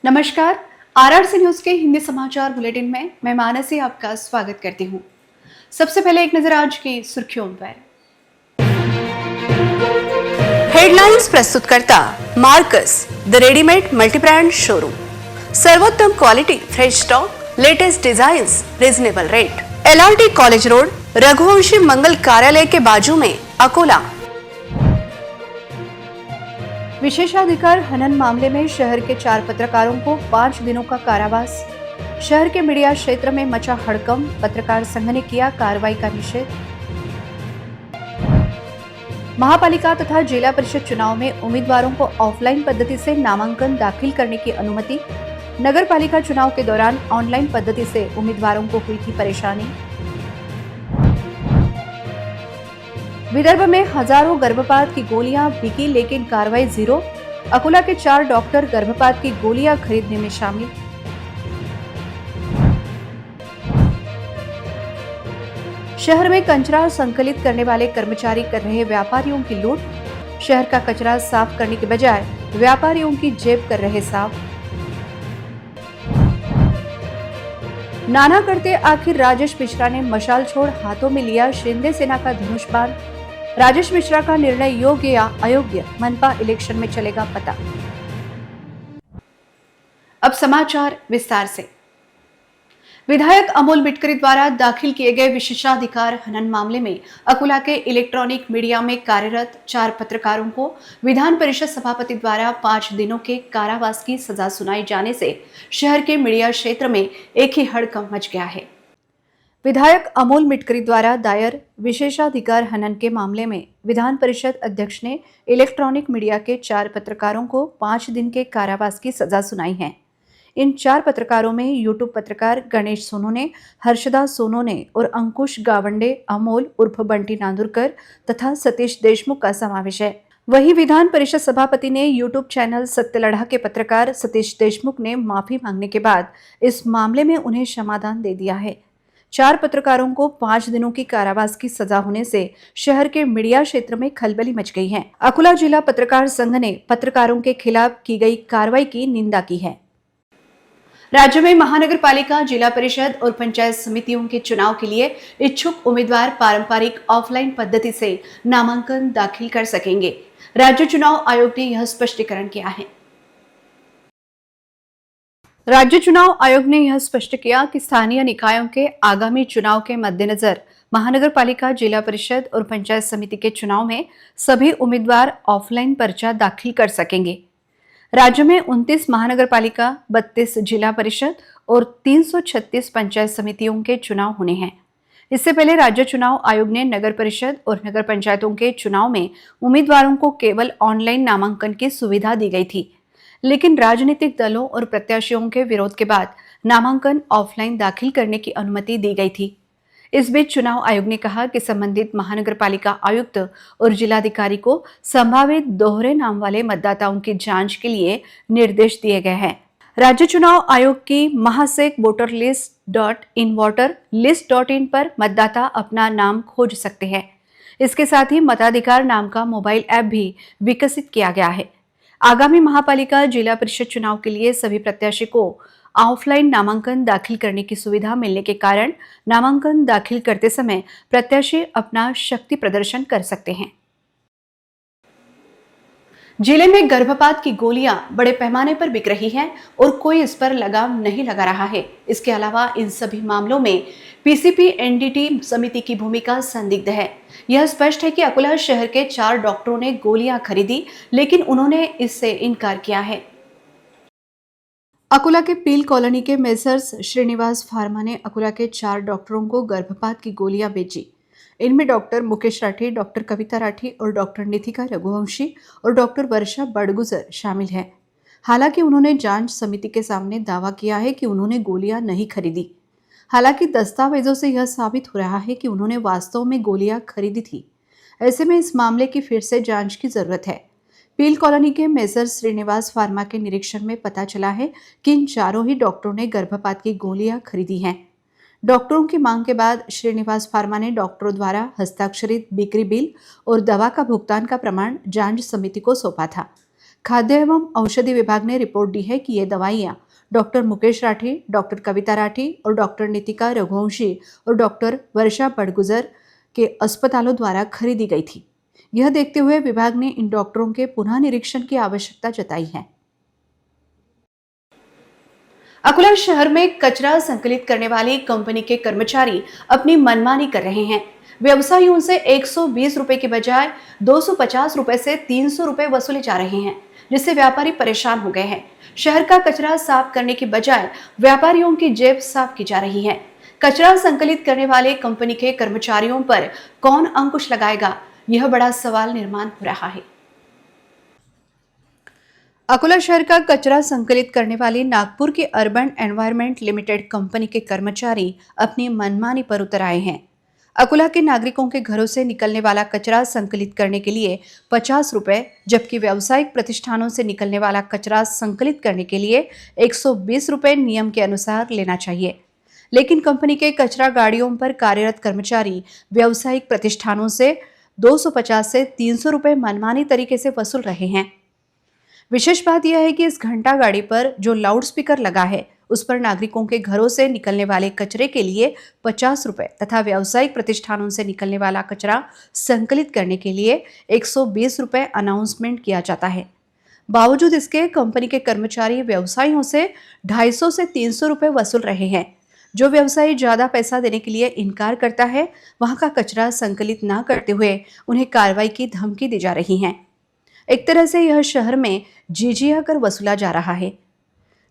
नमस्कार। RRC news के हिंदी समाचार बुलेटिन में मैं मानसी आपका स्वागत करती हूँ। सबसे पहले एक नजर आज की सुर्खियों पर। हेडलाइंस प्रस्तुत करता Marcus the readymade multibrand showroom. सर्वोत्तम quality, fresh stock, latest designs, reasonable rate. LRT college road, Raghuvanshi Mangal Karyalaya के बाजू में, अकोला। विशेषाधिकार हनन मामले में शहर के 4 पत्रकारों को 5 दिनों का कारावास। शहर के मीडिया क्षेत्र में मचा हड़कंप, पत्रकार संघ ने किया कार्रवाई का निषेध। महापालिका तथा जिला परिषद चुनाव में उम्मीदवारों को ऑफलाइन पद्धति से नामांकन दाखिल करने की अनुमति। नगर पालिका चुनाव के दौरान ऑनलाइन पद्धति से उम्मीदवारों को हुई थी परेशानी। विदर्भ में हजारों गर्भपात की गोलियां बिकी लेकिन कार्रवाई जीरो। अकोला के 4 डॉक्टर गर्भपात की गोलियां खरीदने में शामिल। शहर में कचरा संकलित करने वाले कर्मचारी कर रहे व्यापारियों की लूट। शहर का कचरा साफ करने के बजाय व्यापारियों की जेब कर रहे साफ। नाना करते आखिर राजेश मिश्रा ने मशाल छोड़ हाथों में लिया शिंदे सेना का धनुष बाण। राजेश मिश्रा का निर्णय योग्य या अयोग्य, मनपा इलेक्शन में चलेगा पता। अब समाचार विस्तार से। विधायक अमोल मिटकरी द्वारा दाखिल किए गए विशेषाधिकार हनन मामले में अकोला के इलेक्ट्रॉनिक मीडिया में कार्यरत 4 पत्रकारों को विधान परिषद सभापति द्वारा 5 दिनों के कारावास की सजा सुनाई जाने से शहर के मीडिया क्षेत्र में एक ही हड़कंप मच गया है। विधायक अमोल मिटकरी द्वारा दायर विशेषाधिकार हनन के मामले में विधान परिषद अध्यक्ष ने इलेक्ट्रॉनिक मीडिया के 4 पत्रकारों को 5 दिन के कारावास की सजा सुनाई है। इन 4 पत्रकारों में यूट्यूब पत्रकार गणेश सोनोने, हर्षदा सोनोने और अंकुश गावंडे, अमोल उर्फ बंटी नांदुरकर तथा सतीश देशमुख का समावेश है। वहीं विधान परिषद सभापति ने यूट्यूब चैनल सत्य लड़ा के पत्रकार सतीश देशमुख ने माफी मांगने के बाद इस मामले में उन्हें क्षमादान दे दिया है। 4 पत्रकारों को 5 दिनों की कारावास की सजा होने से शहर के मीडिया क्षेत्र में खलबली मच गई है। अकोला जिला पत्रकार संघ ने पत्रकारों के खिलाफ की गई कार्रवाई की निंदा की है। राज्य में महानगर पालिका, जिला परिषद और पंचायत समितियों के चुनाव के लिए इच्छुक उम्मीदवार पारंपरिक ऑफलाइन पद्धति से नामांकन दाखिल कर सकेंगे। राज्य चुनाव आयोग ने यह स्पष्टीकरण किया है। राज्य चुनाव आयोग ने यह स्पष्ट किया कि स्थानीय निकायों के आगामी चुनाव के मद्देनजर महानगर पालिका, जिला परिषद और पंचायत समिति के चुनाव में सभी उम्मीदवार ऑफलाइन पर्चा दाखिल कर सकेंगे। राज्य में 29 महानगर पालिका, 32 जिला परिषद और 336 पंचायत समितियों के चुनाव होने हैं। इससे पहले राज्य चुनाव आयोग ने नगर परिषद और नगर पंचायतों के चुनाव में उम्मीदवारों को केवल ऑनलाइन नामांकन की सुविधा दी गई थी, लेकिन राजनीतिक दलों और प्रत्याशियों के विरोध के बाद नामांकन ऑफलाइन दाखिल करने की अनुमति दी गई थी। इस बीच चुनाव आयोग ने कहा कि संबंधित महानगर पालिका आयुक्त और जिलाधिकारी को संभावित दोहरे नाम वाले मतदाताओं की जांच के लिए निर्देश दिए गए हैं। राज्य चुनाव आयोग की महासेक वोटर लिस्ट .in पर मतदाता अपना नाम खोज सकते हैं। इसके साथ ही मताधिकार नाम का मोबाइल ऐप भी विकसित किया गया है। आगामी महापालिका, जिला परिषद चुनाव के लिए सभी प्रत्याशी को ऑफलाइन नामांकन दाखिल करने की सुविधा मिलने के कारण नामांकन दाखिल करते समय प्रत्याशी अपना शक्ति प्रदर्शन कर सकते हैं। जिले में गर्भपात की गोलियां बड़े पैमाने पर बिक रही हैं और कोई इस पर लगाम नहीं लगा रहा है। इसके अलावा इन सभी मामलों में पीसीपी एनडीटी समिति की भूमिका संदिग्ध है। यह स्पष्ट है कि अकोला शहर के 4 डॉक्टरों ने गोलियां खरीदी, लेकिन उन्होंने इससे इनकार किया है। अकोला के पील कॉलोनी के मेसर्स श्रीनिवास फार्मा ने अकोला के 4 डॉक्टरों को गर्भपात की गोलियां बेची। इनमें डॉक्टर मुकेश राठी, डॉक्टर कविता राठी और डॉक्टर निथिका रघुवंशी और डॉक्टर वर्षा बड़गुजर शामिल हैं। हालांकि उन्होंने जांच समिति के सामने दावा किया है कि उन्होंने गोलियां नहीं खरीदी। हालांकि दस्तावेजों से यह साबित हो रहा है कि उन्होंने वास्तव में गोलियां खरीदी थी। ऐसे में इस मामले की फिर से जांच की जरूरत है। पील कॉलोनी के मेजर श्रीनिवास फार्मा के निरीक्षण में पता चला है कि इन चारों ही डॉक्टरों ने गर्भपात की गोलियां खरीदी हैं। डॉक्टरों की मांग के बाद श्रीनिवास फार्मा ने डॉक्टरों द्वारा हस्ताक्षरित बिक्री बिल और दवा का भुगतान का प्रमाण जांच समिति को सौंपा था। खाद्य एवं औषधि विभाग ने रिपोर्ट दी है कि ये दवाइयां डॉक्टर मुकेश राठी, डॉक्टर कविता राठी और डॉक्टर नितिका रघुवंशी और डॉक्टर वर्षा बड़गुजर के अस्पतालों द्वारा खरीदी गई थी। यह देखते हुए विभाग ने इन डॉक्टरों के पुनः निरीक्षण की आवश्यकता जताई है। अकोला शहर में कचरा संकलित करने वाली कंपनी के कर्मचारी अपनी मनमानी कर रहे हैं। व्यवसायियों से 120 रुपए की बजाय 250 रुपए से 300 रुपए वसूले जा रहे हैं, जिससे व्यापारी परेशान हो गए हैं। शहर का कचरा साफ करने की बजाय व्यापारियों की जेब साफ की जा रही है। कचरा संकलित करने वाले कंपनी के कर्मचारियों पर कौन अंकुश लगाएगा, यह बड़ा सवाल निर्माण हो रहा है। अकोला शहर का कचरा संकलित करने वाली नागपुर की अर्बन एनवायरनमेंट लिमिटेड कंपनी के कर्मचारी अपनी मनमानी पर उतर आए हैं। अकोला के नागरिकों के घरों से निकलने वाला कचरा संकलित करने के लिए 50 रुपए, जबकि व्यावसायिक प्रतिष्ठानों से निकलने वाला कचरा संकलित करने के लिए 120 रुपए नियम के अनुसार लेना चाहिए। लेकिन कंपनी के कचरा गाड़ियों पर कार्यरत कर्मचारी व्यावसायिक प्रतिष्ठानों से 250 से 300 रुपए मनमानी तरीके से वसूल रहे हैं। विशेष बात यह है कि इस घंटा गाड़ी पर जो लाउड स्पीकर लगा है, उस पर नागरिकों के घरों से निकलने वाले कचरे के लिए 50 रुपए तथा व्यावसायिक प्रतिष्ठानों से निकलने वाला कचरा संकलित करने के लिए 120 रुपए अनाउंसमेंट किया जाता है। बावजूद इसके कंपनी के कर्मचारी व्यवसायियों से 250 से 300 रुपए वसूल रहे हैं। जो व्यवसायी ज्यादा पैसा देने के लिए इनकार करता है, वहां का कचरा संकलित न करते हुए उन्हें कार्रवाई की धमकी दी जा रही है। एक तरह से यह शहर में जीजिया कर वसूला जा रहा है।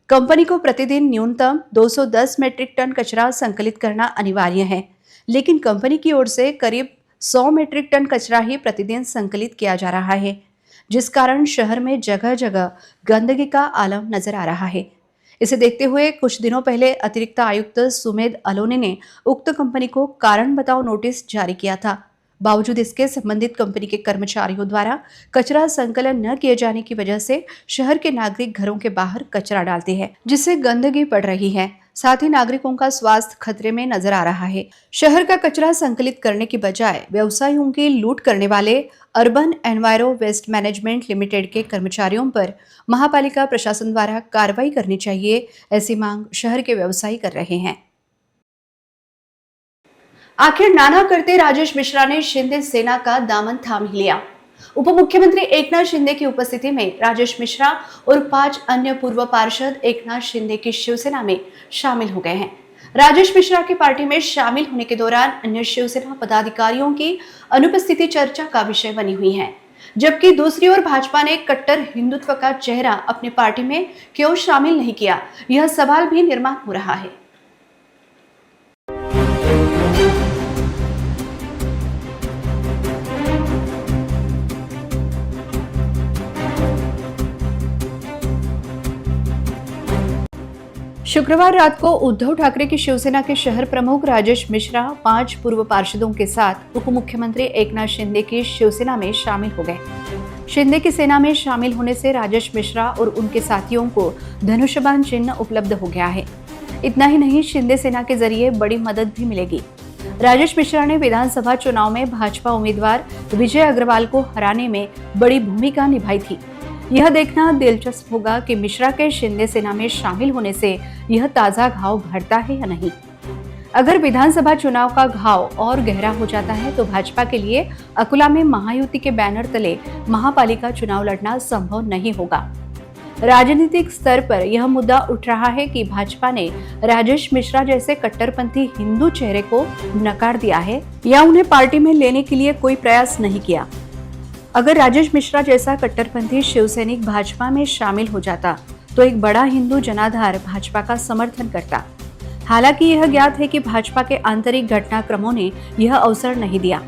कंपनी को प्रतिदिन न्यूनतम 210 मीट्रिक टन कचरा संकलित करना अनिवार्य है, लेकिन कंपनी की ओर से करीब 100 मीट्रिक टन कचरा ही प्रतिदिन संकलित किया जा रहा है, जिस कारण शहर में जगह जगह गंदगी का आलम नजर आ रहा है। इसे देखते हुए कुछ दिनों पहले अतिरिक्त आयुक्त सुमेध अलोने ने उक्त कंपनी को कारण बताओ नोटिस जारी किया था। बावजूद इसके संबंधित कंपनी के कर्मचारियों द्वारा कचरा संकलन न किए जाने की वजह से शहर के नागरिक घरों के बाहर कचरा डालते हैं, जिससे गंदगी बढ़ रही है। साथ ही नागरिकों का स्वास्थ्य खतरे में नजर आ रहा है। शहर का कचरा संकलित करने की बजाय व्यवसायियों की लूट करने वाले urban enviro waste management limited के कर्मचारियों पर महापालिका प्रशासन द्वारा कार्रवाई करनी चाहिए, ऐसी मांग शहर के व्यवसायी कर रहे हैं। आखिर नाना करते राजेश मिश्रा ने शिंदे सेना का दामन थाम ही लिया। उप मुख्यमंत्री एकनाथ शिंदे की उपस्थिति में राजेश मिश्रा और 5 अन्य पूर्व पार्षद एकनाथ शिंदे की शिवसेना में शामिल हो गए हैं। राजेश मिश्रा की पार्टी में शामिल होने के दौरान अन्य शिवसेना पदाधिकारियों की अनुपस्थिति चर्चा का विषय बनी हुई है, जबकि दूसरी ओर भाजपा ने कट्टर हिंदुत्व का चेहरा अपनी पार्टी में क्यों शामिल नहीं किया, यह सवाल भी निर्माण हो रहा है। शुक्रवार रात को उद्धव ठाकरे की शिवसेना के शहर प्रमुख राजेश मिश्रा 5 पूर्व पार्षदों के साथ उप मुख्यमंत्री एकनाथ शिंदे की शिवसेना में शामिल हो गए। शिंदे की सेना में शामिल होने से राजेश मिश्रा और उनके साथियों को धनुष्यबाण चिन्ह उपलब्ध हो गया है। इतना ही नहीं, शिंदे सेना के जरिए बड़ी मदद भी मिलेगी। राजेश मिश्रा ने विधानसभा चुनाव में भाजपा उम्मीदवार विजय अग्रवाल को हराने में बड़ी भूमिका निभाई थी। यह देखना दिलचस्प होगा कि मिश्रा के शिंदे सेना में शामिल होने से यह ताजा घाव भरता है या नहीं। अगर विधानसभा चुनाव का घाव और गहरा हो जाता है तो भाजपा के लिए अकोला में महायुति के बैनर तले महापालिका चुनाव लड़ना संभव नहीं होगा। राजनीतिक स्तर पर यह मुद्दा उठ रहा है कि भाजपा ने राजेश मिश्रा जैसे कट्टरपंथी हिंदू चेहरे को नकार दिया है या उन्हें पार्टी में लेने के लिए कोई प्रयास नहीं किया। अगर राजेश मिश्रा जैसा कट्टरपंथी शिवसैनिक भाजपा में शामिल हो जाता तो एक बड़ा हिंदू जनाधार भाजपा का समर्थन करता। हालांकि यह ज्ञात है कि भाजपा के आंतरिक घटनाक्रमों ने यह अवसर नहीं दिया।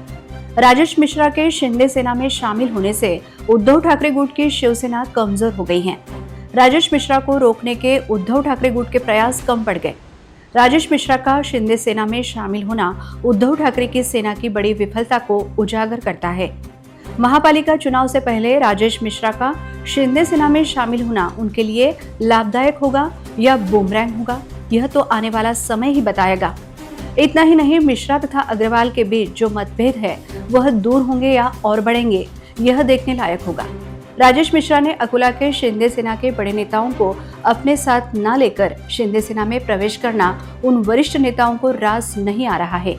राजेश मिश्रा के शिंदे सेना में शामिल होने से उद्धव ठाकरे गुट की शिवसेना कमजोर हो गई है। राजेश मिश्रा को रोकने के उद्धव ठाकरे गुट के प्रयास कम पड़ गए। राजेश मिश्रा का शिंदे सेना में शामिल होना उद्धव ठाकरे की सेना की बड़ी विफलता को उजागर करता है। महापालिका चुनाव से पहले राजेश मिश्रा का शिंदे सेना में शामिल होना उनके लिए लाभदायक होगा या बूमरैंग होगा, यह तो आने वाला समय ही बताएगा। इतना ही नहीं, मिश्रा तथा अग्रवाल के बीच जो मतभेद है वह दूर होंगे या और बढ़ेंगे, यह देखने लायक होगा। राजेश मिश्रा ने अकोला के शिंदे सेना के बड़े नेताओं को अपने साथ न लेकर शिंदे सेना में प्रवेश करना उन वरिष्ठ नेताओं को रास नहीं आ रहा है।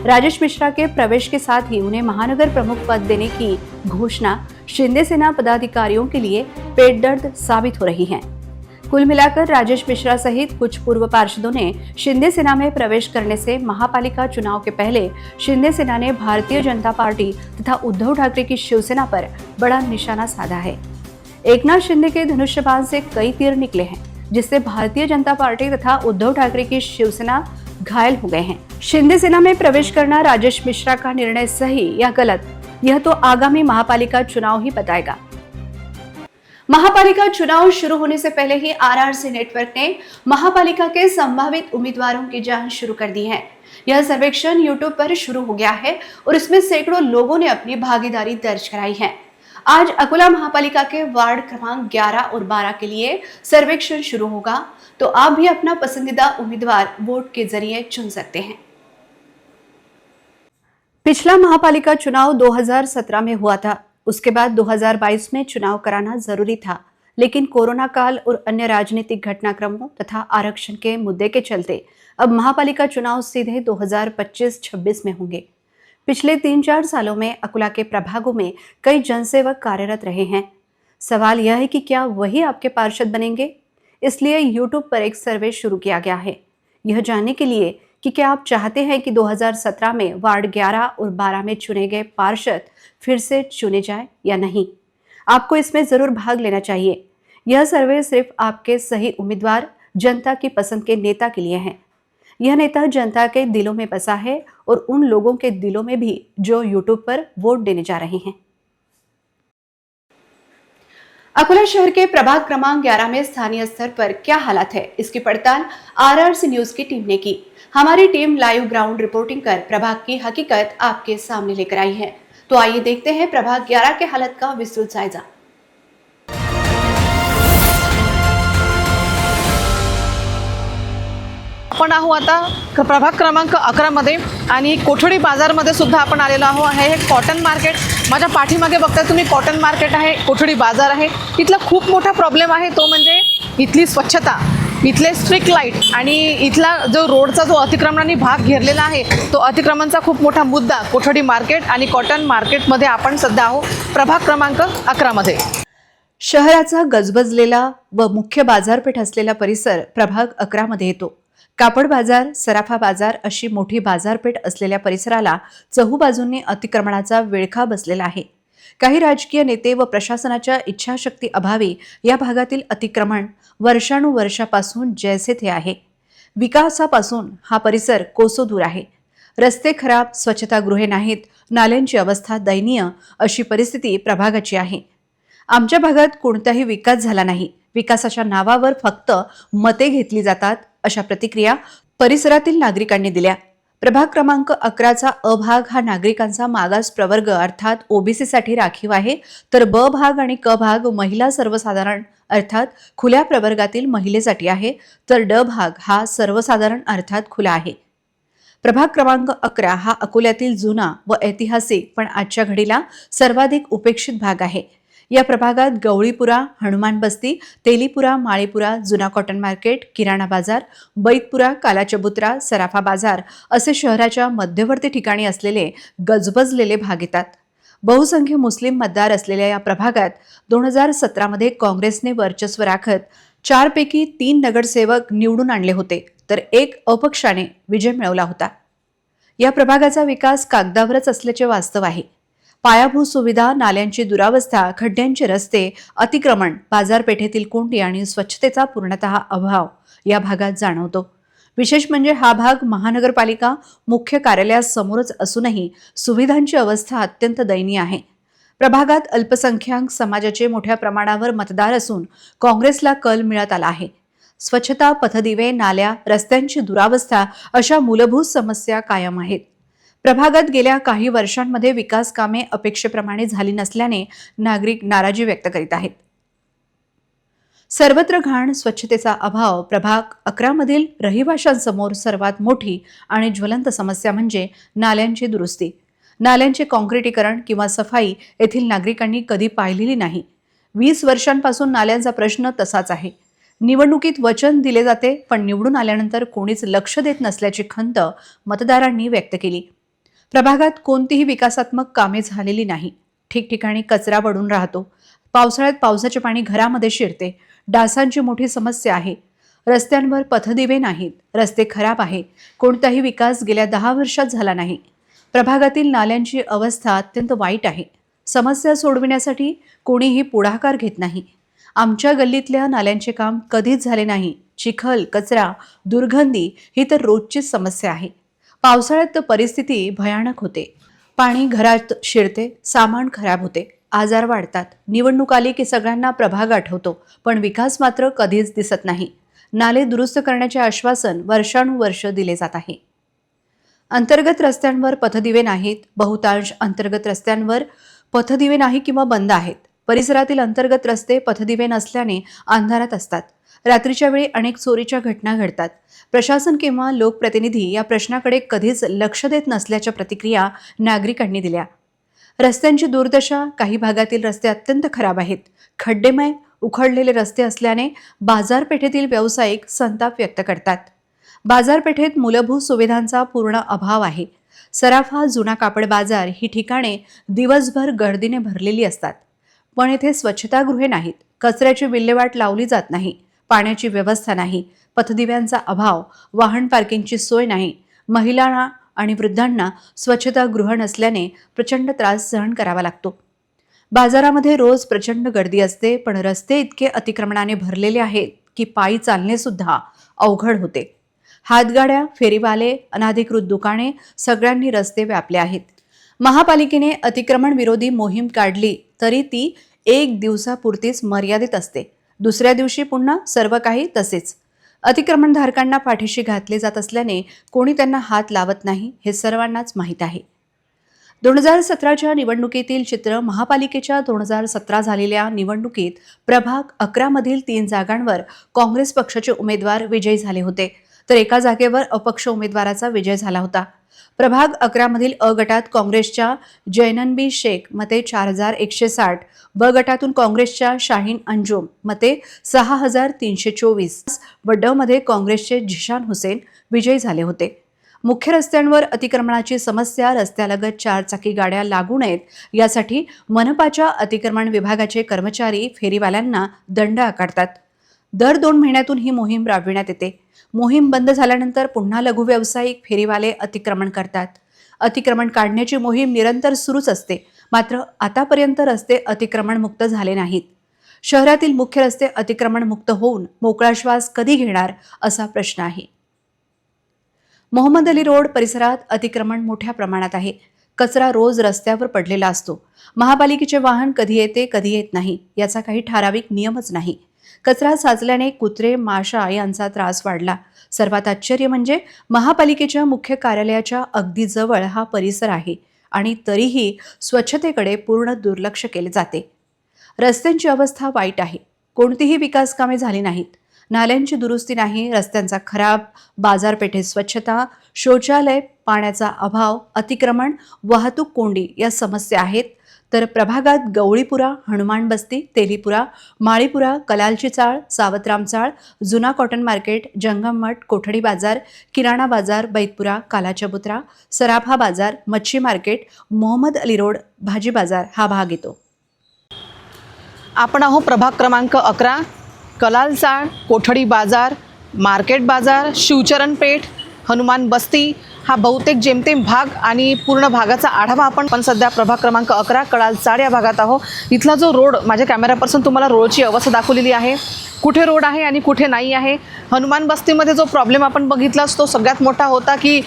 राजेश मिश्रा के प्रवेश के साथ ही उन्हें महानगर प्रमुख पद देने की घोषणा शिंदे सेना पदाधिकारियों के लिए पेट दर्द साबित हो रही है। कुल मिलाकर राजेश मिश्रा सहित कुछ पूर्व पार्षदों ने शिंदे सेना में प्रवेश करने से महापालिका चुनाव के पहले शिंदे सेना ने भारतीय जनता पार्टी तथा उद्धव ठाकरे की शिवसेना पर बड़ा निशाना साधा है। एकनाथ शिंदे के धनुष्यबाण से कई तीर निकले हैं, जिससे भारतीय जनता पार्टी तथा उद्धव ठाकरे की शिवसेना घायल हो गए हैं। शिंदे सेना में प्रवेश करना राजेश मिश्रा का निर्णय सही या गलत, यह तो आगामी महापालिका चुनाव ही बताएगा। महापालिका चुनाव शुरू होने से पहले ही आरआरसी नेटवर्क ने महापालिका के संभावित उम्मीदवारों की जांच शुरू कर दी है। यह सर्वेक्षण यूट्यूब पर शुरू हो गया है और इसमें सैकड़ों लोगों ने अपनी भागीदारी दर्ज कराई है। आज अकोला महापालिका के वार्ड क्रमांक 11 और 12 के लिए सर्वेक्षण शुरू होगा, तो आप भी अपना पसंदीदा उम्मीदवार वोट के जरिए चुन सकते हैं। पिछला महापालिका चुनाव 2017 में हुआ था। उसके बाद 2022 में चुनाव कराना जरूरी था, लेकिन कोरोना काल और अन्य राजनीतिक घटनाक्रमों तथा आरक्षण के मुद्दे के चलते अब महापालिका चुनाव सीधे 2025-26 में होंगे। पिछले 3-4 सालों में अकोला के प्रभागों में कई जनसेवक कार्यरत रहे हैं। सवाल यह है कि क्या वही आपके पार्षद बनेंगे? इसलिए यूट्यूब पर एक सर्वे शुरू किया गया है, यह जानने के लिए कि क्या आप चाहते हैं कि 2017 में वार्ड 11 और 12 में चुने गए पार्षद फिर से चुने जाए या नहीं। आपको इसमें जरूर भाग लेना चाहिए। यह सर्वे सिर्फ आपके सही उम्मीदवार, जनता की पसंद के नेता के लिए है। यह नेता जनता के दिलों में बसा है और उन लोगों के दिलों में भी जो यूट्यूब पर वोट देने जा रहे हैं। अकोला शहर के प्रभाग क्रमांक 11 में स्थानीय स्तर पर क्या हालात है, इसकी पड़ताल आरआरसी न्यूज की टीम ने की। हमारी टीम लाइव ग्राउंड रिपोर्टिंग कर प्रभाग की हकीकत आपके सामने लेकर आई है। तो आइए देखते हैं प्रभाग 11 के हालत का विस्तृत जायजा। आपण आहोत आता प्रभाग क्रमांक 11 मध्ये आणि कोठडी बाजारमध्ये सुद्धा आपण आलेलो आहोत। हे कॉटन मार्केट माझ्या पाठीमागे बघताय तुम्ही, कॉटन मार्केट आहे, कोठडी बाजार आहे। इथला खूप मोठा प्रॉब्लेम आहे तो म्हणजे इथली स्वच्छता, इथले स्ट्रीट लाईट आणि इथला जो रोडचा जो अतिक्रमणाने भाग घेरलेला आहे तो अतिक्रमणाचा खूप मोठा मुद्दा कोठडी मार्केट आणि कॉटन मार्केटमध्ये आपण सध्या आहोत प्रभाग क्रमांक 11 मध्ये। शहराचा गजबजलेला व मुख्य बाजारपेठ असलेला परिसर प्रभाग 11 मध्ये येतो। कापड बाजार, सराफा बाजार अशी मोठी बाजारपेठ असलेल्या परिसराला चहूबाजूंनी अतिक्रमणाचा विळखा बसलेला आहे। काही राजकीय नेते व प्रशासनाच्या इच्छाशक्ती अभावी या भागातील अतिक्रमण वर्षानुवर्षापासून जैसे थे आहे। विकासापासून हा परिसर कोसो दूर आहे। रस्ते खराब, स्वच्छतागृहे नाहीत, नाल्यांची अवस्था दयनीय अशी परिस्थिती प्रभागाची आहे। आमच्या भागात कोणताही विकास झाला नाही, विकासाच्या नावावर फक्त मते घेतली जातात, अशा प्रतिक्रिया परिसरातील नागरिकांनी दिल्या। प्रभाग क्रमांक 11चा अ भाग हा नागरिकांचा मागास प्रवर्ग अर्थात ओबीसी साठी राखीव आहे, तर ब भाग आणि क भाग महिला सर्वसाधारण अर्थात खुल्या प्रवर्गातील महिलेसाठी आहे, तर ड भाग हा सर्वसाधारण अर्थात खुला आहे। प्रभाग क्रमांक 11 हा अकोल्यातील जुना व ऐतिहासिक पण आजच्या घडीला सर्वाधिक उपेक्षित भाग आहे। या प्रभागात गवळीपुरा, हनुमान बस्ती, तेलीपुरा, माळीपुरा, जुना कॉटन मार्केट, किराणा बाजार, बैतपुरा, कालाचबुत्रा, सराफा बाजार असे शहराच्या मध्यवर्ती ठिकाणी असलेले गजबजलेले भाग येतात। बहुसंख्य मुस्लिम मतदार असलेल्या या प्रभागात 2017 मध्ये काँग्रेसने वर्चस्व राखत 4 पैकी 3 नगरसेवक निवडून आणले होते, तर 1 अपक्षाने विजय मिळवला होता। या प्रभागाचा विकास कागदावरच असल्याचे वास्तव आहे। पायाभूत सुविधा, नाल्यांची दुरावस्था, खड्ड्यांचे रस्ते, अतिक्रमण, बाजारपेठेतील कोंडी आणि स्वच्छतेचा पूर्णतः अभाव या भागात जाणवतो। विशेष म्हणजे हा भाग महानगरपालिका मुख्य कार्यालयासमोरच असूनही सुविधांची अवस्था अत्यंत दयनीय आहे। प्रभागात अल्पसंख्याक समाजाचे मोठ्या प्रमाणावर मतदार असून काँग्रेसला कल मिळत आला आहे। स्वच्छता, पथदिवे, नाल्या, रस्त्यांची दुरावस्था अशा मूलभूत समस्या कायम आहेत। प्रभागात गेल्या काही वर्षांमध्ये विकास कामे अपेक्षेप्रमाणे झाली नसल्याने नागरिक नाराजी व्यक्त करीत आहेत। सर्वत्र घाण, स्वच्छतेचा अभाव प्रभाग 11 मधील रहिवाशांसमोर सर्वात मोठी आणि ज्वलंत समस्या म्हणजे नाल्यांची दुरुस्ती। नाल्यांचे काँक्रिटीकरण किंवा सफाई येथील नागरिकांनी कधी पाहिलेली नाही। 20 वर्षांपासून नाल्यांचा प्रश्न तसाच आहे. निवडणुकीत वचन दिले जाते, पण निवडून आल्यानंतर कोणीच लक्ष देत नसल्याची खंत मतदारांनी व्यक्त केली. प्रभागात कोणतीही विकासात्मक कामे झालेली नाही. ठिकठिकाणी कचरा पडून राहतो. पावसाळ्यात पावसाचे पाणी घरामध्ये शिरते. डासांची मोठी समस्या आहे. रस्त्यांवर पथदिवे नाहीत. रस्ते खराब आहे. कोणताही विकास गेल्या 10 वर्षात झाला नाही. प्रभागातील नाल्यांची अवस्था अत्यंत वाईट आहे. समस्या सोडविण्यासाठी कोणीही पुढाकार घेत नाही. आमच्या गल्लीतल्या नाल्यांचे काम कधीच झाले नाही. चिखल, कचरा, दुर्गंधी ही तर रोजचीच समस्या आहे. पावसाळ्यात परिस्थिती भयानक होते. पाणी घरात शिरते, सामान खराब होते, आजार वाढतात. निवडणूक आली की सगळ्यांना प्रभाग आठवतो, पण विकास मात्र कधीच दिसत नाही. नाले दुरुस्त करण्याचे आश्वासन वर्षानुवर्ष दिले जात आहे. अंतर्गत रस्त्यांवर पथदिवे नाहीत. बहुतांश अंतर्गत रस्त्यांवर पथदिवे नाही किंवा बंद आहेत. परिसरातील अंतर्गत रस्ते पथदिवे नसल्याने अंधारात असतात. रात्रीच्या वेळी अनेक चोरीच्या घटना घडतात. प्रशासन किंवा लोकप्रतिनिधी या प्रश्नाकडे कधीच लक्ष देत नसल्याच्या प्रतिक्रिया नागरिकांनी दिल्या. रस्त्यांची दुर्दशा. काही भागातील रस्ते अत्यंत खराब आहेत. खड्डेमय, उखडलेले रस्ते असल्याने बाजारपेठेतील व्यावसायिक संताप व्यक्त करतात. बाजारपेठेत मूलभूत सुविधांचा पूर्ण अभाव आहे. सराफा, जुना कापड बाजार ही ठिकाणे दिवसभर गर्दीने भरलेली असतात, पण येथे स्वच्छतागृहे नाहीत. कचऱ्याची विल्हेवाट लावली जात नाही. पाण्याची व्यवस्था नाही. पथदिव्यांचा अभाव. वाहन पार्किंगची सोय नाही. महिलांना आणि वृद्धांना स्वच्छतागृह नसल्याने प्रचंड त्रास सहन करावा लागतो. बाजारामध्ये रोज प्रचंड गर्दी असते, पण रस्ते इतके अतिक्रमणाने भरलेले आहेत की पायी चालणे सुद्धा अवघड होते. हातगाड्या, फेरीवाले, अनधिकृत दुकाने सगळ्यांनी रस्ते व्यापले आहेत. महापालिकेने अतिक्रमण विरोधी मोहीम काढली तरी ती 1 दिवसापुरतीच मर्यादित असते. दुसऱ्या दिवशी पुन्हा सर्व काही तसेच. अतिक्रमणधारकांना पाठीशी घातले जात असल्याने कोणी त्यांना हात लावत नाही, हे सर्वांनाच माहीत आहे. 2017च्या निवडणुकीतील चित्र. महापालिकेच्या 2017 झालेल्या निवडणुकीत प्रभाग 11 मधील 3 जागांवर काँग्रेस पक्षाचे उमेदवार विजयी झाले होते, तर एका जागेवर अपक्ष उमेदवाराचा विजय झाला होता. प्रभाग 11 मधील अ गटात काँग्रेसच्या जैननबी शेख मते 4160, ब गटातून काँग्रेसच्या शाहीन अंजुम मते 6324 व ड मध्ये काँग्रेसचे झिशान हुसेन विजयी झाले होते. मुख्य रस्त्यांवर अतिक्रमणाची समस्या. रस्त्यालगत 4 चाकी गाड्या लागू नयेत यासाठी मनपाच्या अतिक्रमण विभागाचे कर्मचारी फेरीवाल्यांना दंड आकारतात. दर 2 महिन्यातून ही मोहीम राबविण्यात येते. मोहीम बंद झाल्यानंतर पुन्हा लघु व्यावसायिक फेरीवाले अतिक्रमण करतात. अतिक्रमण काढण्याची मोहीम निरंतर सुरूच असते. मात्र आतापर्यंत रस्ते अतिक्रमण मुक्त झाले नाहीत. शहरातील मुख्य रस्ते अतिक्रमण मुक्त होऊन मोकळा श्वास कधी घेणार असा प्रश्न आहे. मोहम्मद अली रोड परिसरात अतिक्रमण मोठ्या प्रमाणात आहे. कचरा रोज रस्त्यावर पडलेला असतो. महापालिकेचे वाहन कधी येते कधी येत नाही याचा काही ठराविक नियमच नाही. कचरा साचल्याने कुत्रे, माशा यांचा त्रास वाढला. सर्वात आश्चर्य म्हणजे महापालिकेच्या मुख्य कार्यालयाच्या अगदी जवळ हा परिसर आहे आणि तरीही स्वच्छतेकडे पूर्ण दुर्लक्ष केले जाते. रस्त्यांची अवस्था वाईट आहे. कोणतीही विकास कामे झाली नाहीत. नाल्यांची दुरुस्ती नाही. रस्त्यांचा खराब. बाजारपेठेत स्वच्छता, शौचालय, पाण्याचा अभाव, अतिक्रमण, वाहतूक कोंडी या समस्या आहेत. तर प्रभागात गवळीपुरा, हनुमान बस्ती, तेलीपुरा, माळीपुरा, कलालची चाळ, सावतराम चाळ, जुना कॉटन मार्केट, जंगम मठ, कोठडी बाजार, किराणा बाजार, बैतपुरा, कालाचबुत्रा, सराफा बाजार, मच्छी मार्केट, मोहम्मद अली रोड, भाजी बाजार हा भाग येतो. आपण आहो प्रभाग क्रमांक 11. कलाल चाळ, कोठडी बाजार, मार्केट बाजार, शिवचरण पेठ, हनुमान बस्ती हा बहुतेक जेमतेम भाग आणि पूर्ण भागाचा आढावा आपण सध्या प्रभाग क्रमांक 11 कलाल चाळ या भागात आहो. इथला जो रोड माझ्या कॅमेरापासून तुम्हाला रोडची अवस्था दाखवलेली आहे. कुठे रोड आहे आणि कुठे नाही आहे. हनुमान बस्तीमध्ये जो प्रॉब्लेम आपण बघितला असतो सगळ्यात मोठा होता की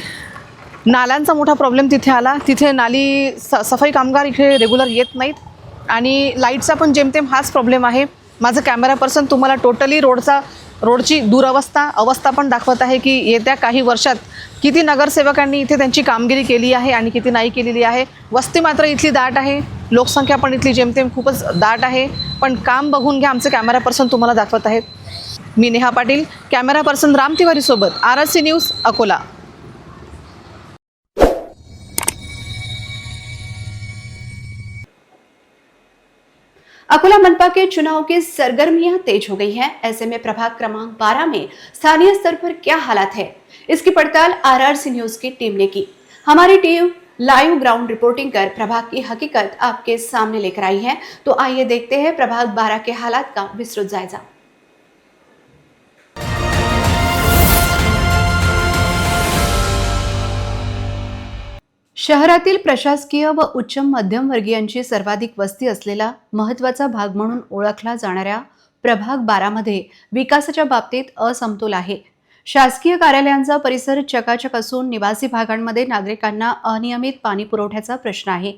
नाल्यांचा मोठा प्रॉब्लेम तिथे आला. तिथे नाली सफाई कामगार इथे रेग्युलर येत नाहीत आणि लाईटचा पण जेमतेम हाच प्रॉब्लेम आहे. माझं कॅमेरा पर्सन तुम्हाला टोटली रोडची अवस्था पण दाखवत आहे की येत्या काही वर्षात किती नगरसेवकांनी इथे त्यांची कामगिरी केली आहे आणि किती नाही केलेली आहे. वस्ती मात्र इथली दाट आहे. लोकसंख्या पण इथली जेमतेम खूपच दाट आहे. पण काम बघून घ्या. आमचे कॅमेरा पर्सन तुम्हाला दाखवत आहेत. मी नेहा पाटील, कॅमेरा पर्सन राम तिवारी सोबत, RRC न्यूज, अकोला. अकोला मनपा के चुनाव की सरगर्मियां तेज हो गई हैं। ऐसे में प्रभाग क्रमांक 12 में स्थानीय स्तर पर क्या हालात है, इसकी पड़ताल आरआरसी न्यूज की टीम ने की। हमारी टीम लाइव ग्राउंड रिपोर्टिंग कर प्रभाग की हकीकत आपके सामने लेकर आई है। तो आइए देखते हैं प्रभाग 12 के हालात का विस्तृत जायजा। शहरातील प्रशासकीय व उच्च मध्यमवर्गीयांची सर्वाधिक वस्ती असलेला महत्त्वाचा भाग म्हणून ओळखला जाणाऱ्या प्रभाग 12 मध्ये विकासाच्या बाबतीत असमतोल आहे। शासकीय कार्यालयांचा परिसर चकाचक असून निवासी भागांमध्ये नागरिकांना अनियमित पाणी पुरवठ्याचा प्रश्न आहे।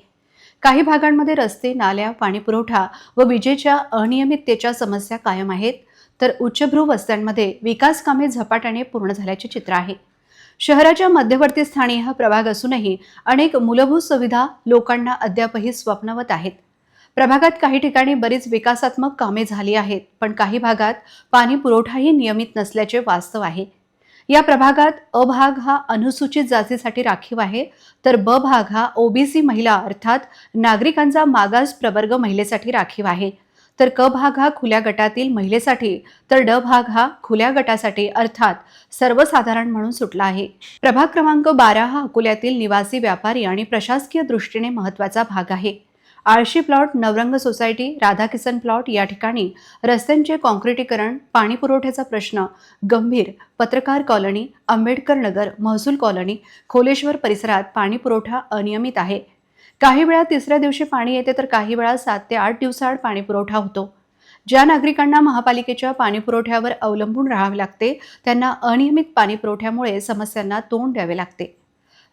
काही भागांमध्ये रस्ते, नाल्या, पाणीपुरवठा व विजेच्या अनियमिततेच्या समस्या कायम आहेत, तर उच्चभ्रू वस्त्यांमध्ये विकास कामे झपाट्याने पूर्ण झाल्याचे चित्र आहे। शहराच्या मध्यवर्ती स्थानी हा प्रभाग असूनही अनेक मूलभूत सुविधा लोकांना अद्यापही स्वप्नवत आहेत। प्रभागात काही ठिकाणी बरीच विकासात्मक कामे झाली आहेत, पण काही भागात पाणी पुरवठाही नियमित नसल्याचे वास्तव आहे। या प्रभागात अ भाग हा अनुसूचित जातीसाठी राखीव आहे, तर ब भाग हा ओबीसी महिला अर्थात नागरिकांचा मागास प्रवर्ग महिलेसाठी राखीव आहे, तर क भाग हा खुल्या गटातील महिलेसाठी, तर ड भाग हा खुल्या गटासाठी अर्थात सर्वसाधारण म्हणून सुटला आहे। प्रभाग क्रमांक 12 हा अकोल्यातील निवासी, व्यापारी आणि प्रशासकीय दृष्टीने महत्त्वाचा भाग आहे। आळशी plot, Navrang society, Radhakisan plot या ठिकाणी रस्त्यांचे काँक्रिटीकरण, पाणी पुरवठ्याचा प्रश्न गंभीर। पत्रकार कॉलनी, आंबेडकर नगर, महसूल कॉलनी, खोलेश्वर परिसरात पाणी पुरवठा अनियमित आहे। काही वेळा तिसऱ्या दिवशी पाणी येते, तर काही वेळा 7 ते 8 दिवसाआड पाणी पुरवठा होतो। ज्या नागरिकांना महापालिकेच्या पाणी पुरवठ्यावर अवलंबून राहावे लागते, त्यांना अनियमित पाणी पुरवठ्यामुळे समस्यांना तोंड द्यावे लागते।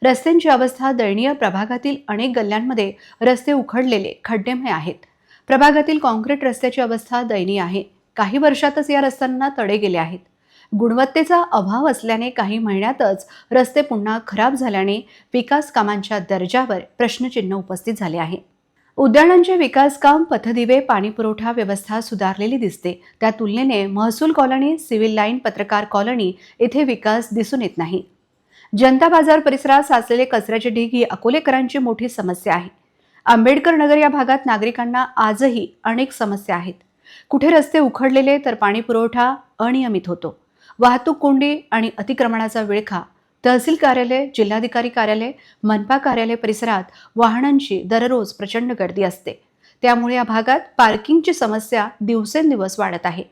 रस्त्यांची अवस्था दयनीय। प्रभागातील अनेक गल्ल्यांमध्ये रस्ते उखडलेले, खड्डेमय आहेत। प्रभागातील काँक्रीट रस्त्याची अवस्था दयनीय आहे। काही वर्षातच या रस्त्यांना तडे गेले आहेत। गुणवत्तेचा अभाव असल्याने काही महिन्यातच रस्ते पुन्हा खराब झाल्याने विकास कामांच्या दर्जावर प्रश्नचिन्ह उपस्थित झाले आहे। उद्यानांचे विकास काम, पथदिवे, पाणीपुरवठा व्यवस्था सुधारलेली दिसते, त्या तुलनेने महसूल कॉलनी, सिव्हिल लाईन, पत्रकार कॉलनी येथे विकास दिसून येत नाही। जनता बाजार परिसरात साचलेले कचऱ्याचे ढीग ही अकोलेकरांची मोठी समस्या आहे। आंबेडकर नगर या भागात नागरिकांना आजही अनेक समस्या आहेत। कुठे रस्ते उखडलेले, तर पाणी पुरवठा अनियमित होतो। वाहतूक कोंडी आणि अतिक्रमणाचा विळखा। तहसील कार्यालय, जिल्हाधिकारी कार्यालय, मनपा कार्यालय परिसरात वाहनांची दररोज प्रचंड गर्दी असते, त्यामुळे या भागात पार्किंगची समस्या दिवसेंदिवस वाढत आहे।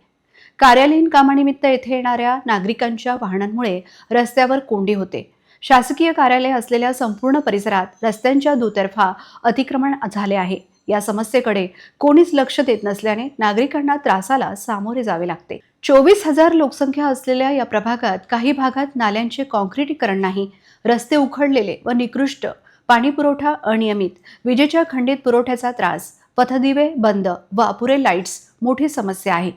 कार्यालयीन कामानिमित्त येथे येणाऱ्या नागरिकांच्या वाहनांमुळे रस्त्यावर कोंडी होते। शासकीय कार्यालय असलेल्या संपूर्ण परिसरात रस्त्यांच्या दुतर्फा अतिक्रमण झाले आहे। या समस्येकडे कोणीच लक्ष देत नसल्याने नागरिकांना त्रासाला सामोरे जावे लागते। 24,000 लोकसंख्या असलेल्या या प्रभागात काही भागात नाल्यांचे काँक्रिटीकरण नाही, रस्ते उखडलेले व निकृष्ट, पाणी पुरवठा अनियमित, विजेच्या खंडित पुरवठ्याचा त्रास, पथदिवे बंद व अपुरे लाईट्स मोठी समस्या आहे।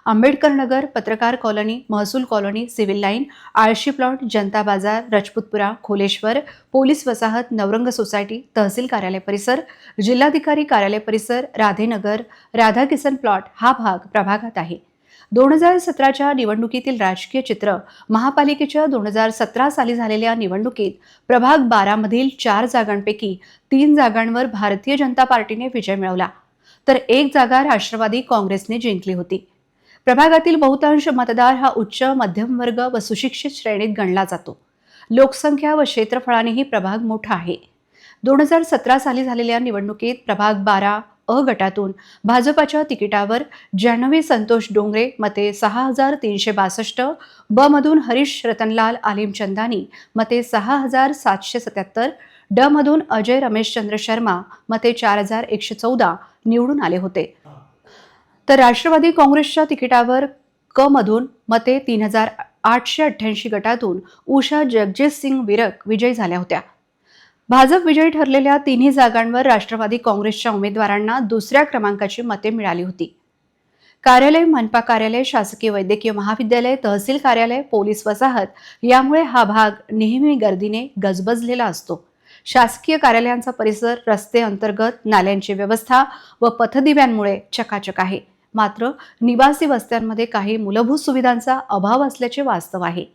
आंबेडकर नगर, पत्रकार कॉलनी, महसूल कॉलनी, सिव्हिल लाईन, आळशी प्लॉट, जनता बाजार, रजपूतपुरा, खोलेश्वर, पोलीस वसाहत, नवरंग सोसायटी, तहसील कार्यालय परिसर, जिल्हाधिकारी कार्यालय परिसर, राधेनगर, राधाकिसन प्लॉट हा भाग प्रभागात आहे। 2017च्या निवडणुकीतील राजकीय चित्र। महापालिकेच्या 2017 साली झालेल्या निवडणुकीत प्रभाग 12 मधील 4 जागांपैकी 3 जागांवर भारतीय जनता पार्टीने विजय मिळवला, तर 1 जागा राष्ट्रवादी काँग्रेसने जिंकली होती। प्रभागातील बहुतांश मतदार हा उच्च मध्यमवर्ग व सुशिक्षित श्रेणीत गणला जातो। लोकसंख्या व क्षेत्रफळानेही प्रभाग मोठा आहे। 2017 साली झालेल्या निवडणुकीत प्रभाग 12 अ गटातून भाजपाच्या तिकिटावर जान्हवी संतोष डोंगरे मते 6,362, ब मधून हरीश रतनलाल आलिमचंदानी मते 6,777, ड मधून अजय रमेशचंद्र शर्मा मते 4,114 निवडून आले होते, तर राष्ट्रवादी काँग्रेसच्या तिकिटावर क मधून मते 3,888 गटातून उषा जगजितसिंग विरक विजयी झाल्या होत्या। भाजप विजयी ठरलेल्या तिन्ही जागांवर राष्ट्रवादी काँग्रेसच्या उमेदवारांना दुसऱ्या क्रमांकाची मते मिळाली होती। कार्यालय, मनपा कार्यालय, शासकीय वैद्यकीय महाविद्यालय, तहसील कार्यालय, पोलीस वसाहत यामुळे हा भाग नेहमी गर्दीने गजबजलेला असतो। शासकीय कार्यालयांचा परिसर, रस्ते अंतर्गत, नाल्यांची व्यवस्था व पथदिव्यांमुळे चकाचक आहे, मात्र निवासी वस्त्यांमध्ये काही मूलभूत सुविधांचा अभाव असल्याचे वास्तव आहे।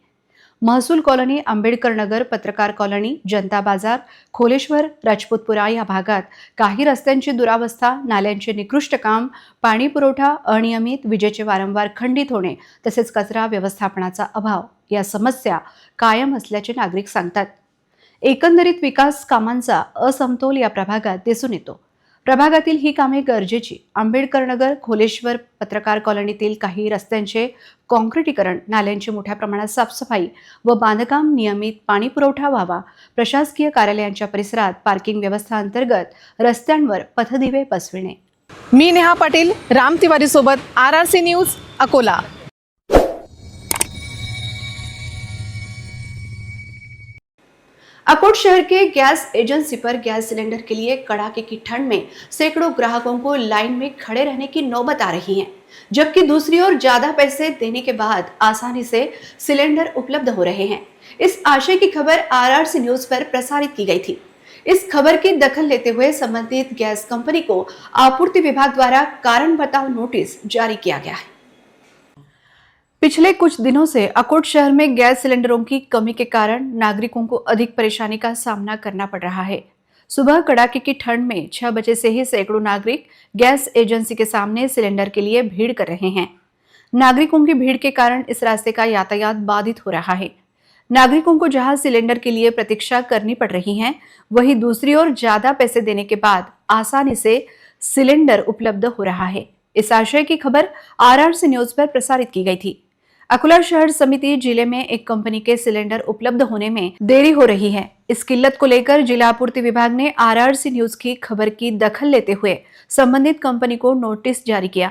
महसूल कॉलनी, आंबेडकर नगर, पत्रकार कॉलनी, जनता बाजार, खोलेश्वर, राजपूतपुरा या भागात काही रस्त्यांची दुरावस्था, नाल्यांचे निकृष्ट काम, पाणी पुरवठा अनियमित, विजेचे वारंवार खंडित होणे तसेच कचरा व्यवस्थापनाचा अभाव या समस्या कायम असल्याचे नागरिक सांगतात. एकंदरीत विकास कामांचा असमतोल या प्रभागात दिसून येतो. प्रभागातील ही कामे गरजेची. आंबेडकर नगर, खोलेश्वर, पत्रकार कॉलनीतील काही रस्त्यांचे काँक्रिटीकरण, नाल्यांची मोठ्या प्रमाणात साफसफाई व बांधकाम, नियमित पाणी पुरवठा व्हावा. प्रशासकीय कार्यालयांच्या परिसरात पार्किंग व्यवस्था अंतर्गत रस्त्यांवर पथदिवे बसविणे. मी नेहा पाटील, राम तिवारी सोबत, RRC न्यूज, अकोला. अकोट शहर के गैस एजेंसी पर गैस सिलेंडर के लिए कड़ाके की ठंड में सैकड़ों ग्राहकों को लाइन में खड़े रहने की नौबत आ रही है, जबकि दूसरी ओर ज्यादा पैसे देने के बाद आसानी से सिलेंडर उपलब्ध हो रहे हैं. इस आशय की खबर RRC न्यूज पर प्रसारित की गई थी. इस खबर की दखल लेते हुए संबंधित गैस कंपनी को आपूर्ति विभाग द्वारा कारण बताओ नोटिस जारी किया गया है. पिछले कुछ दिनों से अकोट शहर में गैस सिलेंडरों की कमी के कारण नागरिकों को अधिक परेशानी का सामना करना पड़ रहा है. सुबह कड़ाके की ठंड में 6 बजे से ही सैकड़ों नागरिक गैस एजेंसी के सामने सिलेंडर के लिए भीड़ कर रहे हैं. नागरिकों की भीड़ के कारण इस रास्ते का यातायात बाधित हो रहा है. नागरिकों को जहां सिलेंडर के लिए प्रतीक्षा करनी पड़ रही है, वहीं दूसरी ओर ज्यादा पैसे देने के बाद आसानी से सिलेंडर उपलब्ध हो रहा है. इस आशय की खबर RRC न्यूज पर प्रसारित की गई थी. अकोला शहर समिति जिले में एक कंपनी के सिलेंडर उपलब्ध होने में देरी हो रही है. इस किल्लत को लेकर जिला आपूर्ति विभाग ने RRC न्यूज की खबर की दखल लेते हुए संबंधित कंपनी को नोटिस जारी किया.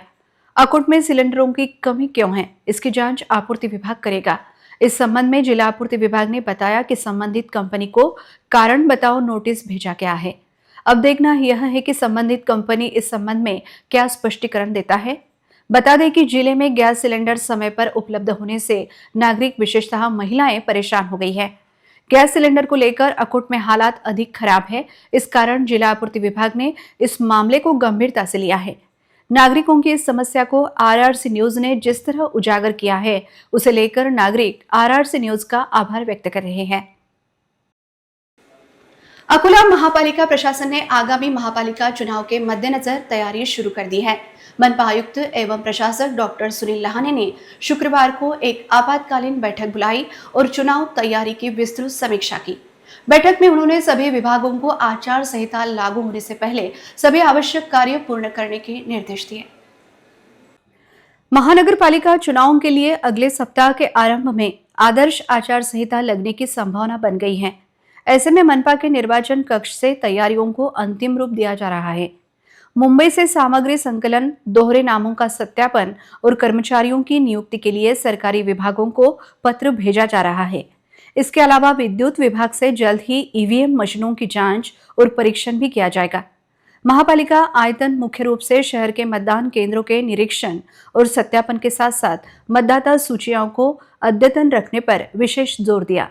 अकोट में सिलेंडरों की कमी क्यों है, इसकी जांच आपूर्ति विभाग करेगा. इस संबंध में जिला आपूर्ति विभाग ने बताया कि संबंधित कंपनी को कारण बताओ नोटिस भेजा गया है. अब देखना यह है कि संबंधित कंपनी इस संबंध में क्या स्पष्टीकरण देता है. बता दें कि जिले में गैस सिलेंडर समय पर उपलब्ध होने से नागरिक विशेषतः महिलाएं परेशान हो गई है. गैस सिलेंडर को लेकर अकोट में हालात अधिक खराब है. इस कारण जिला आपूर्ति विभाग ने इस मामले को गंभीरता से लिया है. नागरिकों की इस समस्या को RRC न्यूज ने जिस तरह उजागर किया है, उसे लेकर नागरिक RRC न्यूज का आभार व्यक्त कर रहे हैं. अकोला महापालिका प्रशासन ने आगामी महापालिका चुनाव के मद्देनजर तैयारी शुरू कर दी है. मनपा आयुक्त एवं प्रशासक डॉक्टर सुनील लहाने ने शुक्रवार को एक आपातकालीन बैठक बुलाई और चुनाव तैयारी की विस्तृत समीक्षा की. बैठक में उन्होंने सभी विभागों को आचार संहिता लागू होने से पहले सभी आवश्यक कार्य पूर्ण करने के निर्देश दिए. महानगर पालिका चुनावों के लिए अगले सप्ताह के आरंभ में आदर्श आचार संहिता लगने की संभावना बन गई है. ऐसे में मनपा के निर्वाचन कक्ष से तैयारियों को अंतिम रूप दिया जा रहा है. मुंबई से सामग्री संकलन, दोहरे नामों का सत्यापन और कर्मचारियों की नियुक्ति के लिए सरकारी विभागों को पत्र भेजा जा रहा है. इसके अलावा विद्युत विभाग से जल्द ही EVM मशीनों की जांच और परीक्षण भी किया जाएगा. महापालिका आयतन मुख्य रूप से शहर के मतदान केंद्रों के निरीक्षण और सत्यापन के साथ साथ मतदाता सूचियों को अद्यतन रखने पर विशेष जोर दिया.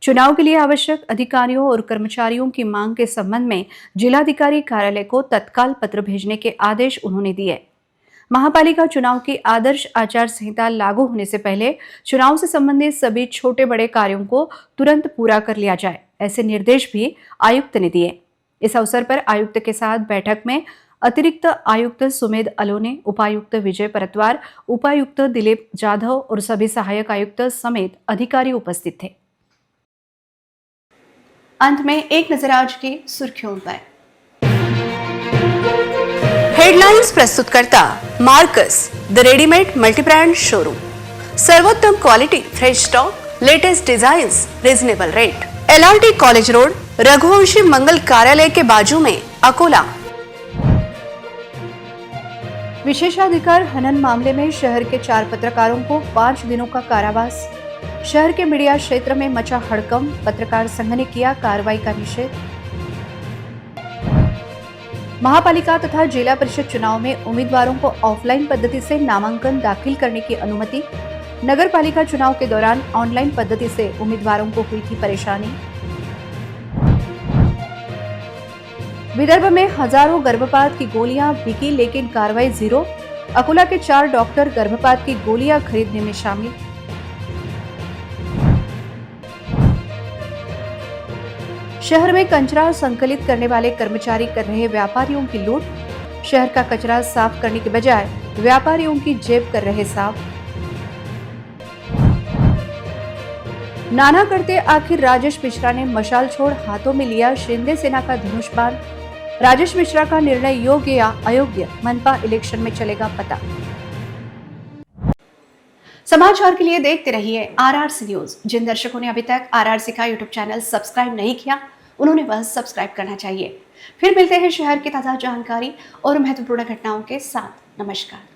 चुनाव के लिए आवश्यक अधिकारियों और कर्मचारियों की मांग के संबंध में जिलाधिकारी कार्यालय को तत्काल पत्र भेजने के आदेश उन्होंने दिए. महापालिका चुनाव की आदर्श आचार संहिता लागू होने से पहले चुनाव से संबंधित सभी छोटे बड़े कार्यों को तुरंत पूरा कर लिया जाए, ऐसे निर्देश भी आयुक्त ने दिए. इस अवसर पर आयुक्त के साथ बैठक में अतिरिक्त आयुक्त सुमेध अलोने, उपायुक्त विजय परतवार, उपायुक्त दिलीप जाधव और सभी सहायक आयुक्त समेत अधिकारी उपस्थित थे. अंत में एक नजर आज की सुर्खियों पर. हेडलाइंस प्रस्तुत करता Marcus the readymade multibrand showroom. सर्वोत्तम quality, fresh stock, latest designs, reasonable rate. LRT college road, Raghuvanshi Mangal Karyalaya के बाजू में, अकोला. विशेषाधिकार हनन मामले में शहर के 4 पत्रकारों को 5 दिनों का कारावास. शहर के मीडिया क्षेत्र में मचा हड़कंप, पत्रकार संघ ने किया कार्रवाई का निषेध. महापालिका तथा जिला परिषद चुनाव में उम्मीदवारों को ऑफलाइन पद्धति से नामांकन दाखिल करने की अनुमति. नगर पालिका चुनाव के दौरान ऑनलाइन पद्धति से उम्मीदवारों को हुई थी परेशानी. विदर्भ में हजारों गर्भपात की गोलियां बिकी लेकिन कार्रवाई जीरो. अकोला के 4 डॉक्टर गर्भपात की गोलियां खरीदने में शामिल. शहर में कचरा संकलित करने वाले कर्मचारी कर रहे व्यापारियों की लूट। शहर का कचरा साफ करने के बजाय व्यापारियों की जेब कर रहे साफ। नाना करते आखिर राजेश मिश्रा ने मशाल छोड़ हाथों में लिया शिंदे सेना का धनुष बाण। राजेश मिश्रा का निर्णय योग्य या अयोग्य, मनपा इलेक्शन में चलेगा पता। समाचार के लिए देखते रहिए आरआरसी न्यूज। जिन दर्शकों ने अभी तक आरआरसी का यूट्यूब चैनल सब्सक्राइब नहीं किया, उन्होंने बस सब्सक्राइब करना चाहिए। फिर मिलते हैं शहर की ताजा जानकारी और महत्वपूर्ण घटनाओं के साथ। नमस्कार।